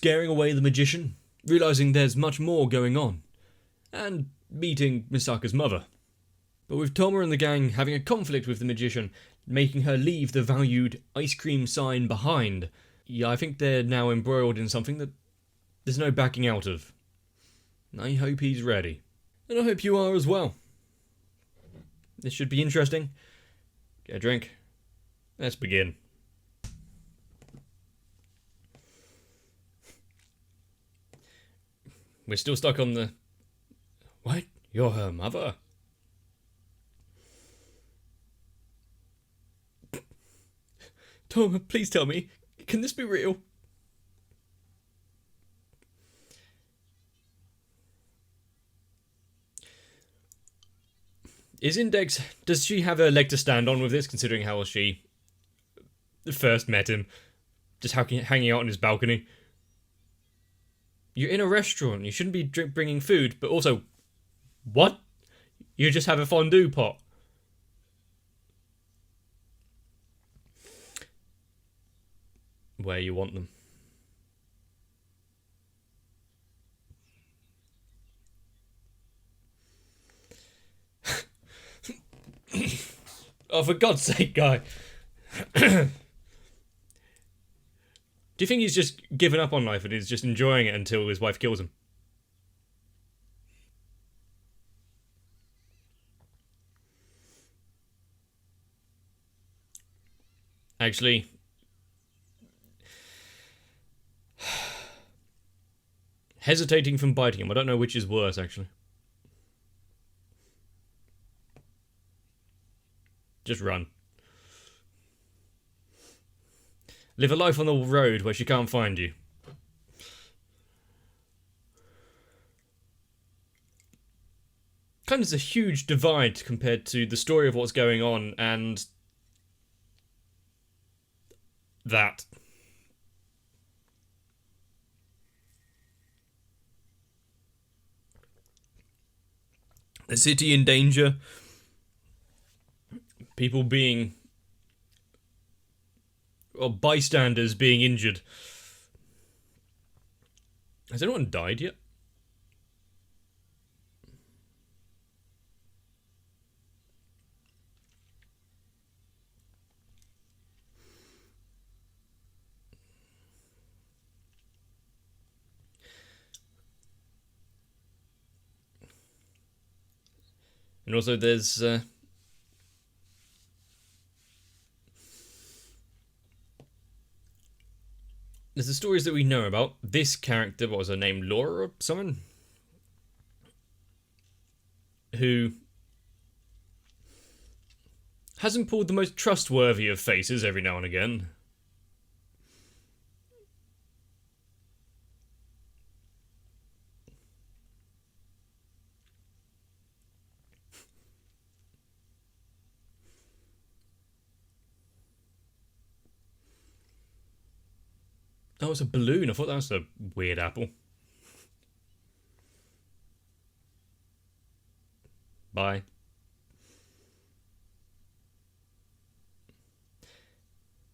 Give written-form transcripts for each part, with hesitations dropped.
scaring away the magician, realising there's much more going on, and meeting Misaka's mother. But with Toma and the gang having a conflict with the magician, making her leave the valued ice cream sign behind, yeah, I think they're now embroiled in something that there's no backing out of. I hope he's ready. And I hope you are as well. This should be interesting. Get a drink. Let's begin. We're still stuck on the... What? You're her mother? Toma, please tell me. Can this be real? Is Index... Does she have a leg to stand on with this, considering how she first met him? Just hanging out on his balcony. You're in a restaurant. You shouldn't be bringing food, but also... What? You just have a fondue pot. Where you want them. Oh, for God's sake, guy. Do you think he's just given up on life and he's just enjoying it until his wife kills him? Actually... hesitating from biting him. I don't know which is worse, actually. Just run. Live a life on the road where she can't find you. Kind of a huge divide compared to the story of what's going on and that. The city in danger. People being... or bystanders being injured. Has anyone died yet? And also there's... there's the stories that we know about. This character, what was her name? Laura or someone? Who hasn't pulled the most trustworthy of faces every now and again. Oh, it's a balloon. I thought that was a weird apple. Bye.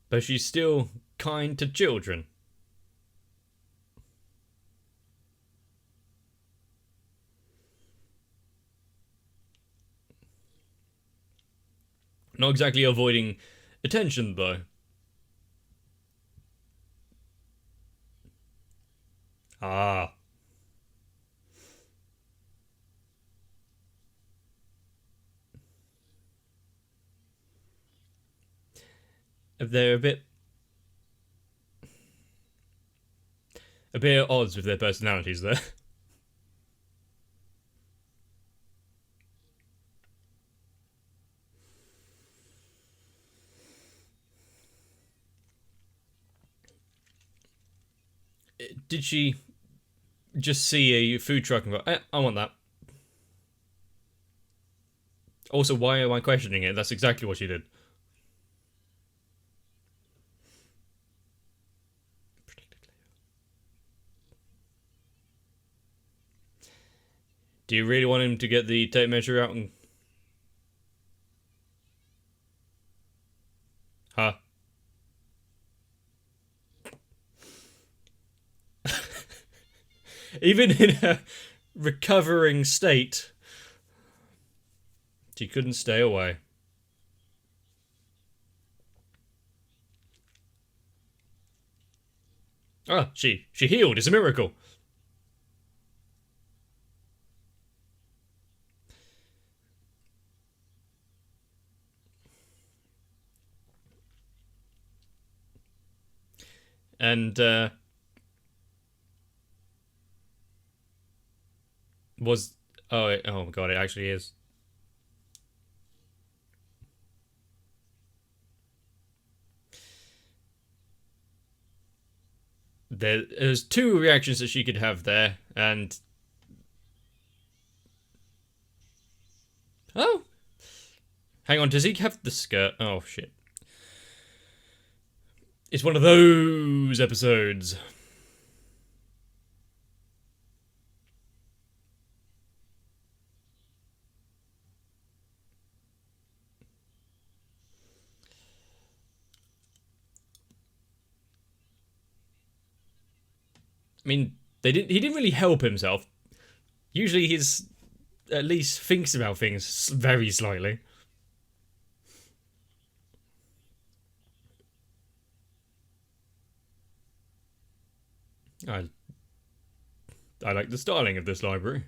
But she's still kind to children. Not exactly avoiding attention, though. Ah. They're a bit at odds with their personalities there. Did she just see a food truck and go, I want that? Also, why am I questioning it? That's exactly what she did. Do you really want him to get the tape measure out and... Huh? Even in her recovering state, she couldn't stay away. Ah, she healed. It's a miracle. And was oh my god, it actually is. There's two reactions that she could have there, and oh, hang on, does he have the skirt? Oh shit! It's one of those episodes. I mean, he didn't really help himself. Usually he's at least thinks about things very slightly. I like the styling of this library.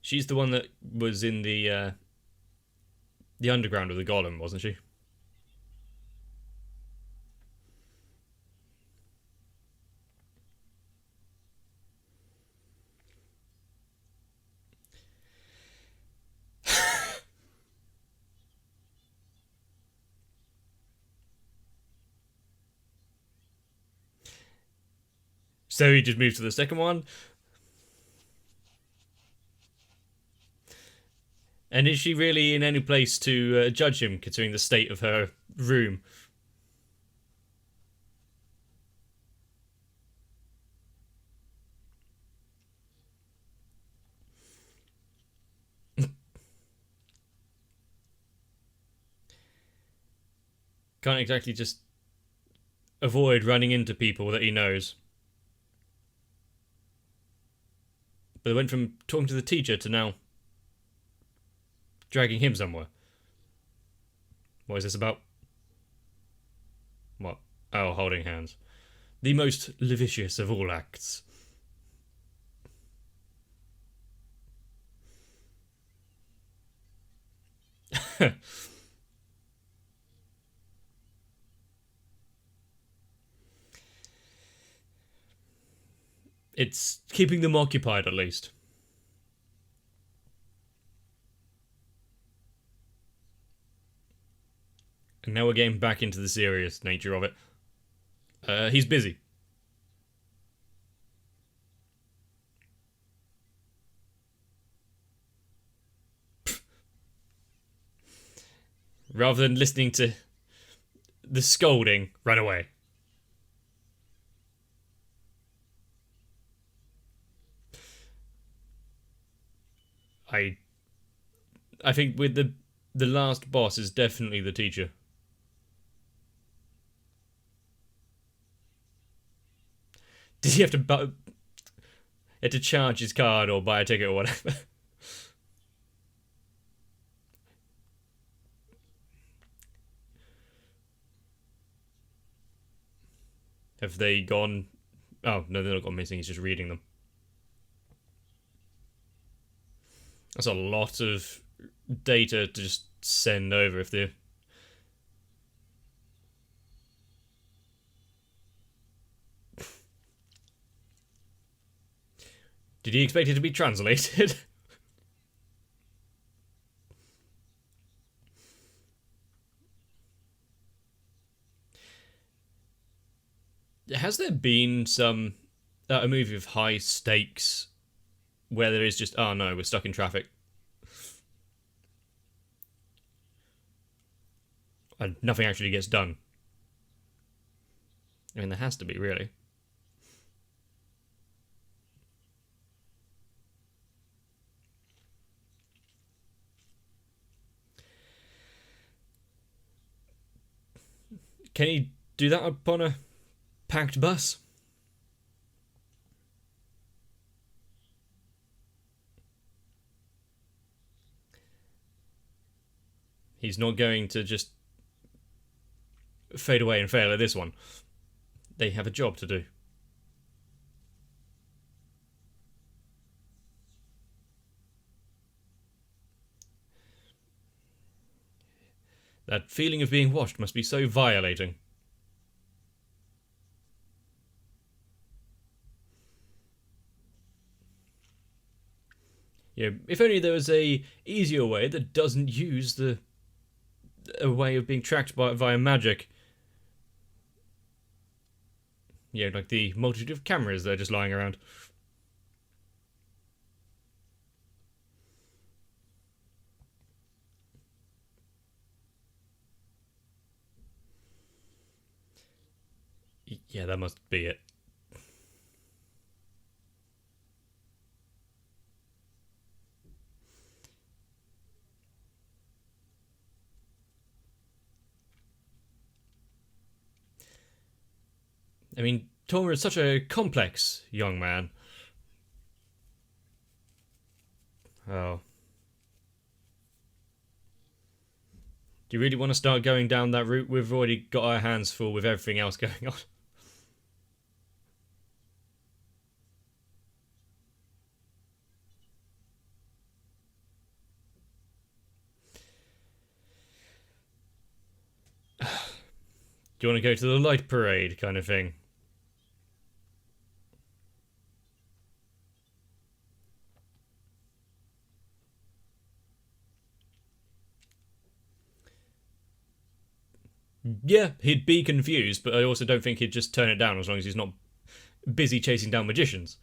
She's the one that was in the underground of the golem, wasn't she? So he just moves to the second one. And is she really in any place to judge him, considering the state of her room? Can't exactly just avoid running into people that he knows. But they went from talking to the teacher to now dragging him somewhere. What is this about? What? Oh, holding hands. The most lascivious of all acts. It's keeping them occupied, at least. And now we're getting back into the serious nature of it. He's busy. Rather than listening to the scolding, run away. I think with the last boss is definitely the teacher. Did he have to charge his card or buy a ticket or whatever? Have they gone? Oh no, they're not gone missing. He's just reading them. That's a lot of data to just send over if they. Did he expect it to be translated? Has there been a movie of high stakes where there is just, oh no, we're stuck in traffic, and nothing actually gets done? I mean, there has to be, really. Can he do that upon a packed bus? He's not going to just fade away and fail at this one. They have a job to do. That feeling of being watched must be so violating. Yeah, if only there was a easier way that doesn't use a way of being tracked via magic. Yeah, like the multitude of cameras that are just lying around. Yeah, that must be it. I mean, Toma is such a complex young man. Oh. Do you really want to start going down that route? We've already got our hands full with everything else going on. Do you want to go to the light parade kind of thing? Yeah, he'd be confused, but I also don't think he'd just turn it down as long as he's not busy chasing down magicians.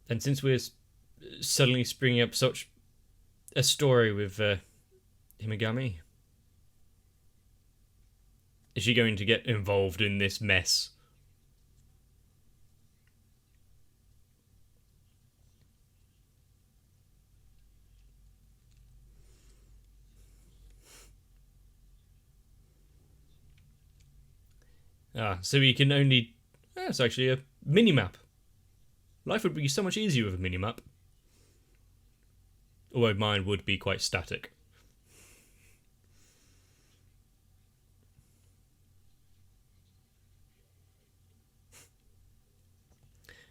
And since we're suddenly springing up such a story with Himigami, is she going to get involved in this mess? So we can only... That's actually a mini-map. Life would be so much easier with a mini-map. Although mine would be quite static.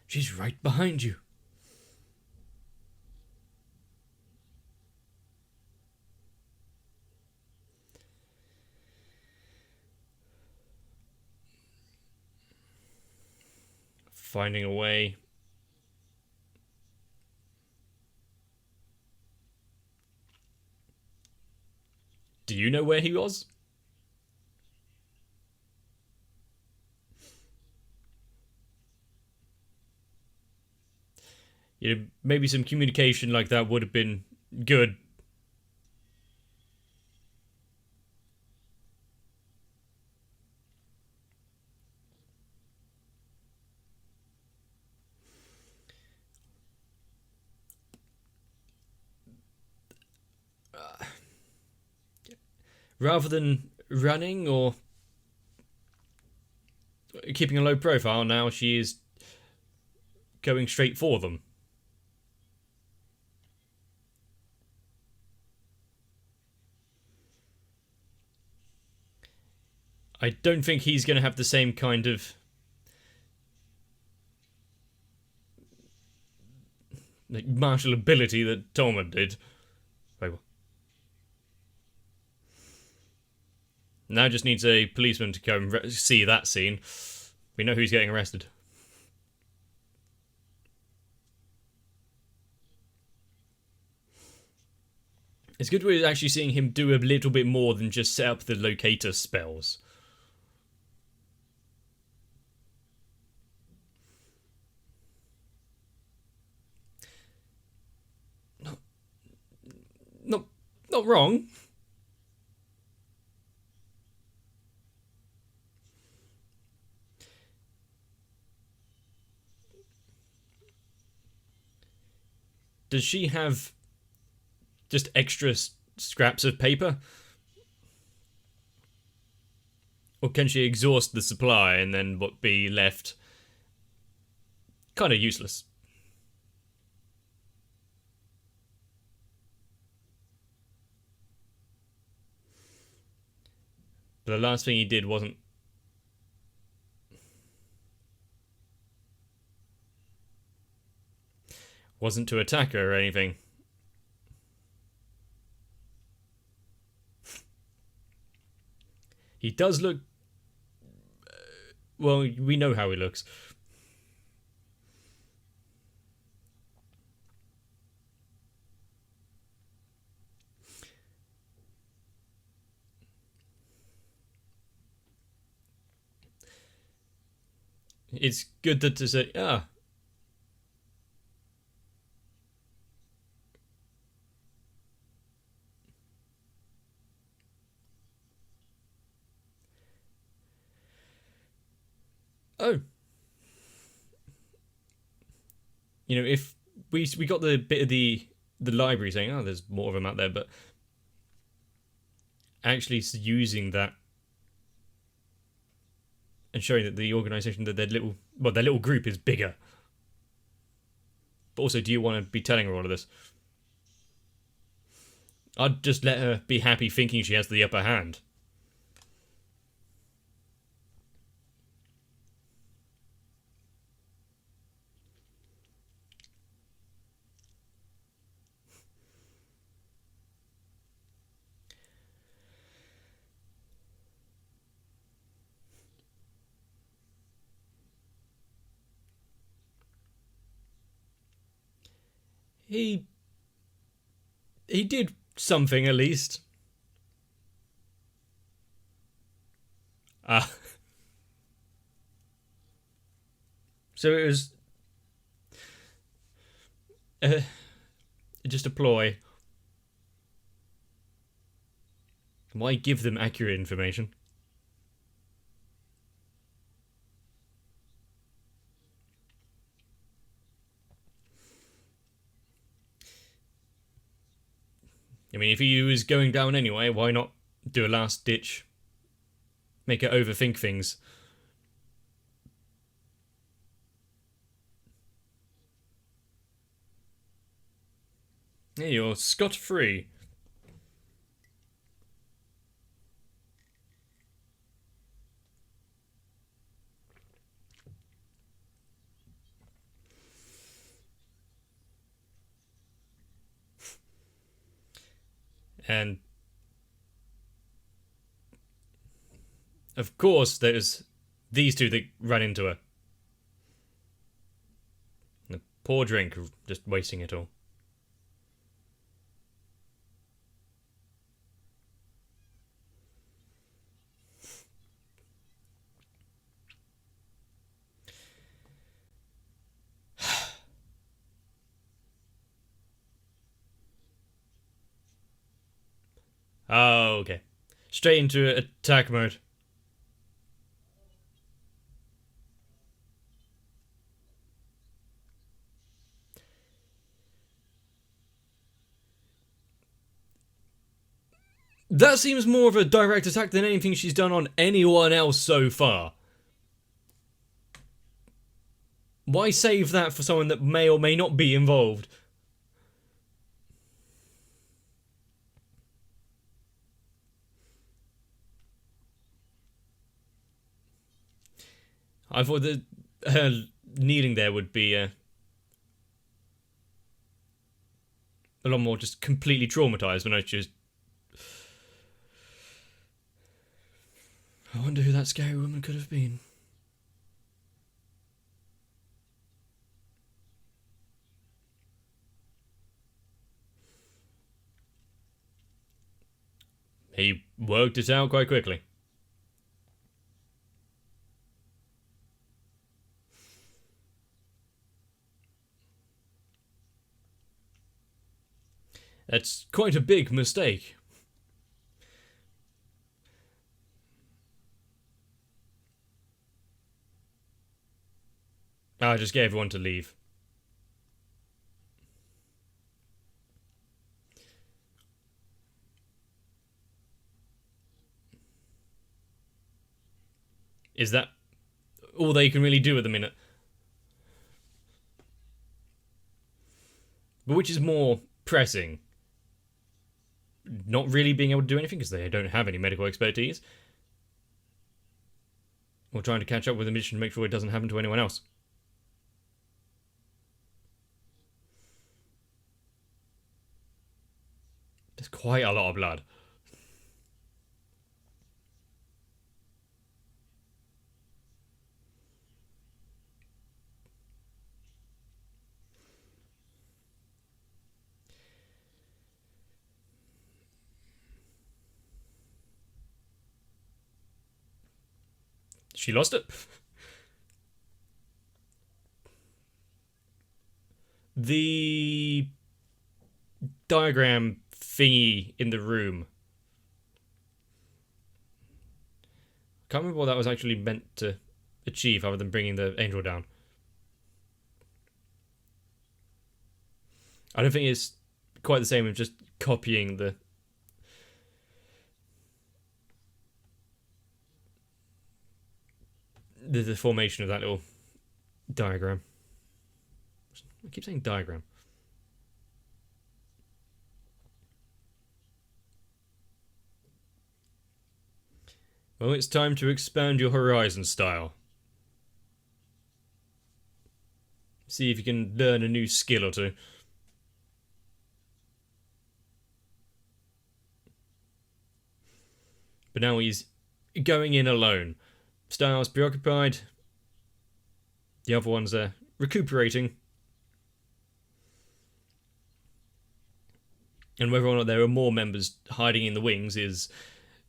She's right behind you. Finding a way. Do you know where he was? You know, maybe some communication like that would have been good. Rather than running or keeping a low profile, now she is going straight for them. I don't think he's going to have the same kind of like martial ability that Toma did. Now just needs a policeman to come see that scene. We know who's getting arrested. It's good we're actually seeing him do a little bit more than just set up the locator spells. Not wrong. Does she have just extra scraps of paper? Or can she exhaust the supply and then what be left kind of useless? But the last thing he did wasn't to attack her or anything. He does look... well, we know how he looks. It's good that to say, oh. You know, if we got the bit of the library saying, oh, there's more of them out there, but actually using that and showing that the organisation, that their little group is bigger. But also, do you want to be telling her all of this? I'd just let her be happy thinking she has the upper hand. He did something at least. So it was just a ploy. Why give them accurate information? I mean, if he was going down anyway, why not do a last ditch? Make her overthink things. Yeah, you're scot-free. And of course, there's these two that run into her. The poor drink, just wasting it all. Oh, okay. Straight into attack mode. That seems more of a direct attack than anything she's done on anyone else so far. Why save that for someone that may or may not be involved? I thought that her kneeling there would be a lot more just completely traumatised when I just... I wonder who that scary woman could have been. He worked it out quite quickly. That's quite a big mistake. I'll just get everyone to leave. Is that all they can really do at the minute? But which is more pressing? Not really being able to do anything because they don't have any medical expertise, or trying to catch up with the mission to make sure it doesn't happen to anyone else? There's quite a lot of blood. She lost it. The diagram thingy in the room. Can't remember what that was actually meant to achieve other than bringing the angel down. I don't think it's quite the same as just copying the formation of that little diagram. I keep saying diagram. Well, it's time to expand your horizon, style. See if you can learn a new skill or two. But now he's going in alone. Styles preoccupied. The other ones are recuperating. And whether or not there are more members hiding in the wings is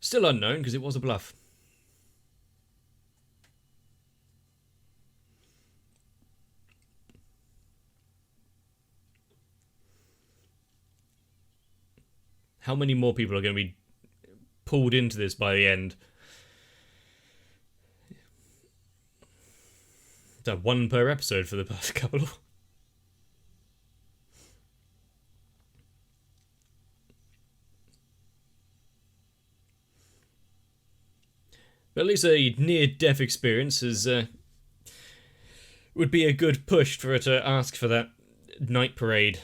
still unknown because it was a bluff. How many more people are going to be pulled into this by the end? Is that one per episode for the past couple of... But at least a near-death experience is would be a good push for her to ask for that night parade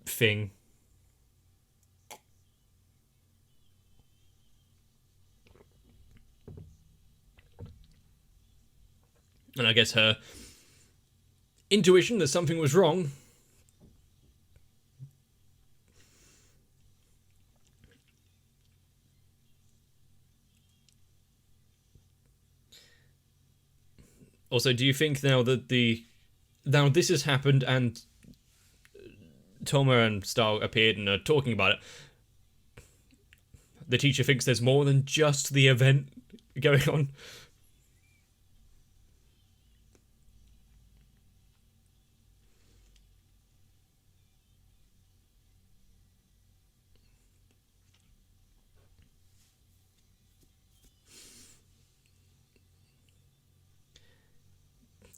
thing. And I guess her intuition that something was wrong also, do you think now that now this has happened and Toma and Star appeared and are talking about it, the teacher thinks there's more than just the event going on?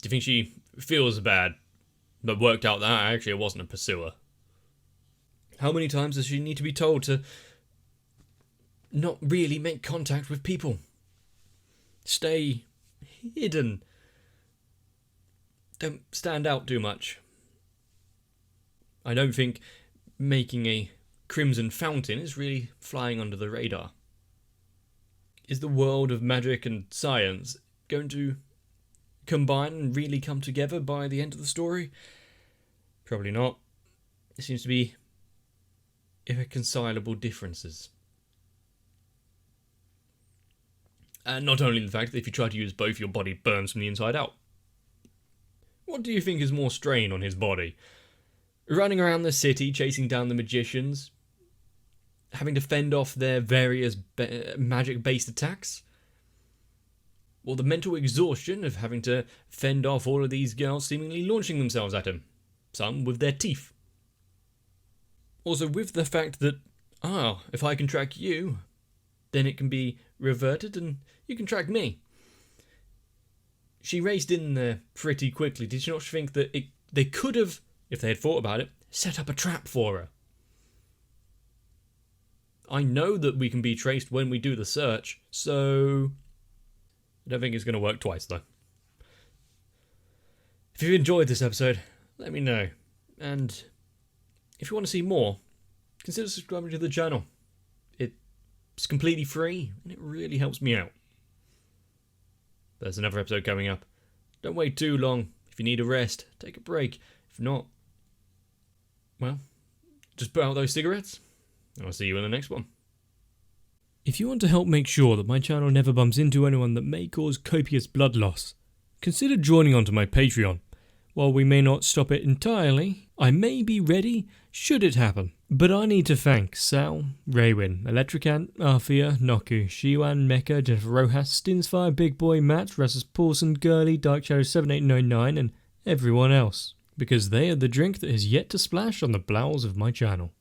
Do you think she feels bad, but worked out that actually it wasn't a pursuer? How many times does she need to be told to not really make contact with people? Stay hidden. Don't stand out too much. I don't think making a crimson fountain is really flying under the radar. Is the world of magic and science going to combine and really come together by the end of the story? Probably not. There seems to be irreconcilable differences. And not only the fact that if you try to use both, your body burns from the inside out. What do you think is more strain on his body? Running around the city, chasing down the magicians, having to fend off their various magic-based attacks? Or the mental exhaustion of having to fend off all of these girls seemingly launching themselves at him, some with their teeth? Also with the fact that, if I can track you, then it can be reverted and you can track me. She raced in there pretty quickly. Did you not think that they could have, if they had thought about it, set up a trap for her? I know that we can be traced when we do the search, so I don't think it's going to work twice, though. If you've enjoyed this episode, let me know. And if you want to see more, consider subscribing to the channel. It's completely free, and it really helps me out. There's another episode coming up. Don't wait too long. If you need a rest, take a break. If not, well, just put out those cigarettes, and I'll see you in the next one. If you want to help make sure that my channel never bumps into anyone that may cause copious blood loss, consider joining onto my Patreon. While we may not stop it entirely, I may be ready should it happen. But I need to thank Sal, Raywin, Electricant, Arthea, Noku, Shiwan, Mecha, Jennifer Rojas, Stinsfire, Big Boy, Matt, Rasmus Paulson, Gurley, Dark Shadow 7899 and everyone else, because they are the drink that has yet to splash on the bowels of my channel.